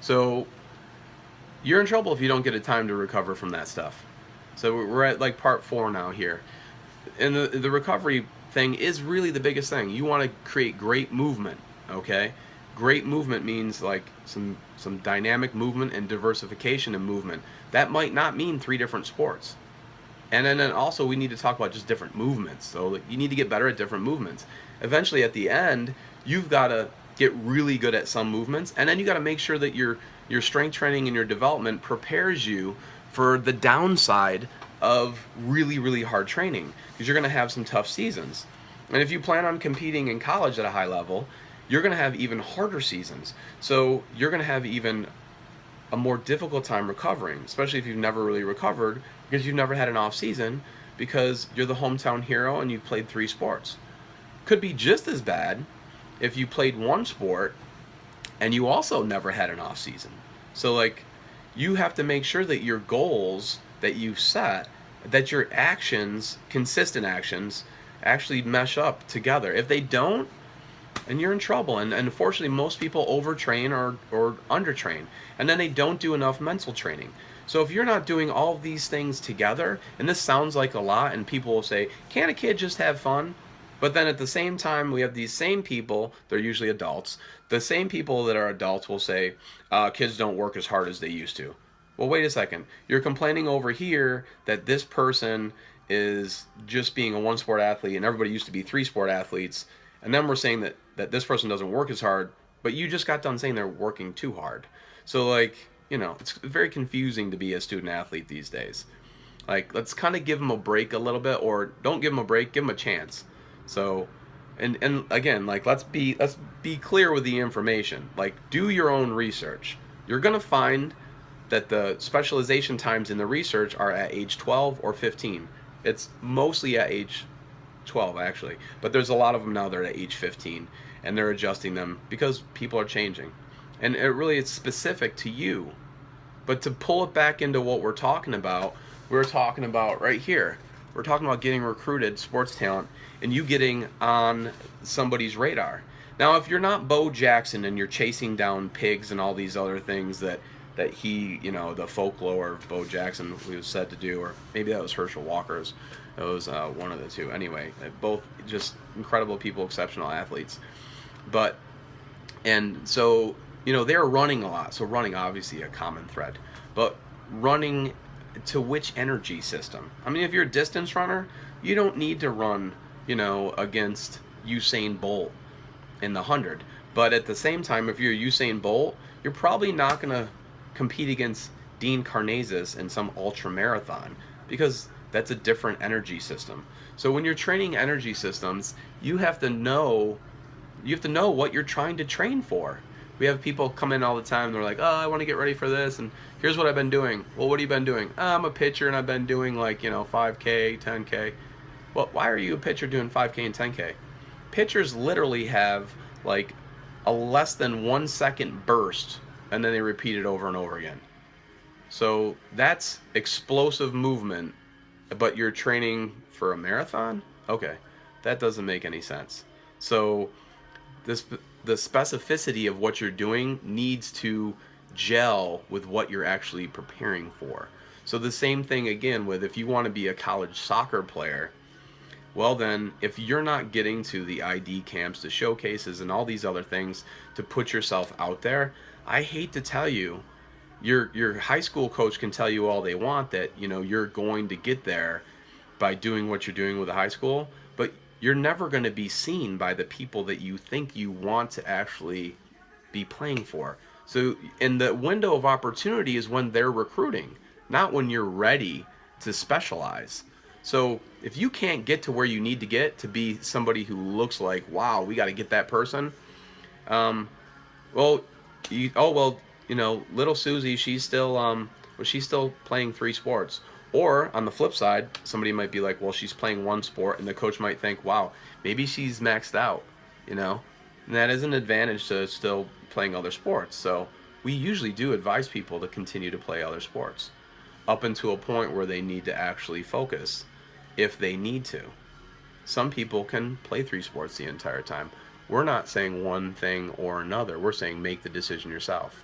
So you're in trouble if you don't get a time to recover from that stuff. So we're at like part 4 now here. And the recovery thing is really the biggest thing. You want to create great movement, okay? Great movement means like some dynamic movement and diversification in movement. That might not mean 3 different sports. And then also we need to talk about just different movements. So like, you need to get better at different movements. Eventually at the end, you've got to get really good at some movements, and then you got to make sure that your strength training and your development prepares you for the downside of really hard training, because you're going to have some tough seasons. And if you plan on competing in college at a high level, you're going to have even harder seasons. So you're going to have even a more difficult time recovering, especially if you've never really recovered because you've never had an off season, because you're the hometown hero and you've played 3 sports. Could be just as bad if you played one sport and you also never had an off season. So like, you have to make sure that your goals that you've set, that your actions, consistent actions, actually mesh up together. If they don't, and you're in trouble. And unfortunately, most people overtrain or undertrain, and then they don't do enough mental training. So if you're not doing all of these things together, and this sounds like a lot, and people will say, can't a kid just have fun? But then at the same time, we have these same people, they're usually adults, the same people that are adults will say, kids don't work as hard as they used to. Well, wait a second. You're complaining over here that this person is just being a 1 sport athlete and everybody used to be 3 sport athletes. And then we're saying that this person doesn't work as hard, but you just got done saying they're working too hard. So, like, it's very confusing to be a student athlete these days. Like, let's kind of give them a break a little bit, or don't give them a break, give them a chance. So, and again, like, let's be clear with the information. Like, do your own research. You're gonna find that the specialization times in the research are at age 12 or 15. It's mostly at age 12 actually, but there's a lot of them now that are at age 15, and they're adjusting them because people are changing, and it really is specific to you. But to pull it back into what we're talking about right here. We're talking about getting recruited sports talent and you getting on somebody's radar. Now, if you're not Bo Jackson and you're chasing down pigs and all these other things that he, the folklore of Bo Jackson was said to do, or maybe that was Herschel Walker's. It was one of the two. Anyway, both just incredible people, exceptional athletes. But, and so, they're running a lot. So running, obviously a common thread. But running to which energy system? I mean, if you're a distance runner, you don't need to run, against Usain Bolt in the 100. But at the same time, if you're Usain Bolt, you're probably not going to compete against Dean Karnazes in some ultra marathon, because that's a different energy system. So when you're training energy systems, you have to know what you're trying to train for. We have people come in all the time, and they're like, oh, I want to get ready for this, and here's what I've been doing. Well, what have you been doing? Oh, I'm a pitcher, and I've been doing 5K, 10K. Well, why are you a pitcher doing 5K and 10K? Pitchers literally have like a less than 1 second burst, and then they repeat it over and over again. So that's explosive movement, but you're training for a marathon? Okay, that doesn't make any sense. So this the specificity of what you're doing needs to gel with what you're actually preparing for. So the same thing again with, if you want to be a college soccer player, well then, if you're not getting to the ID camps, the showcases, and all these other things to put yourself out there, I hate to tell you, your high school coach can tell you all they want that you're going to get there by doing what you're doing with the high school, but you're never going to be seen by the people that you think you want to actually be playing for. So, and the window of opportunity is when they're recruiting, not when you're ready to specialize. So, if you can't get to where you need to get to be somebody who looks like, wow, we got to get that person, um, well, little Susie, she's still playing 3 sports. Or on the flip side, somebody might be like, well, she's playing 1 sport, and the coach might think, wow, maybe she's maxed out, and that is an advantage to still playing other sports. So we usually do advise people to continue to play other sports up until a point where they need to actually focus, if they need to. Some people can play 3 sports the entire time. We're not saying one thing or another. We're saying make the decision yourself.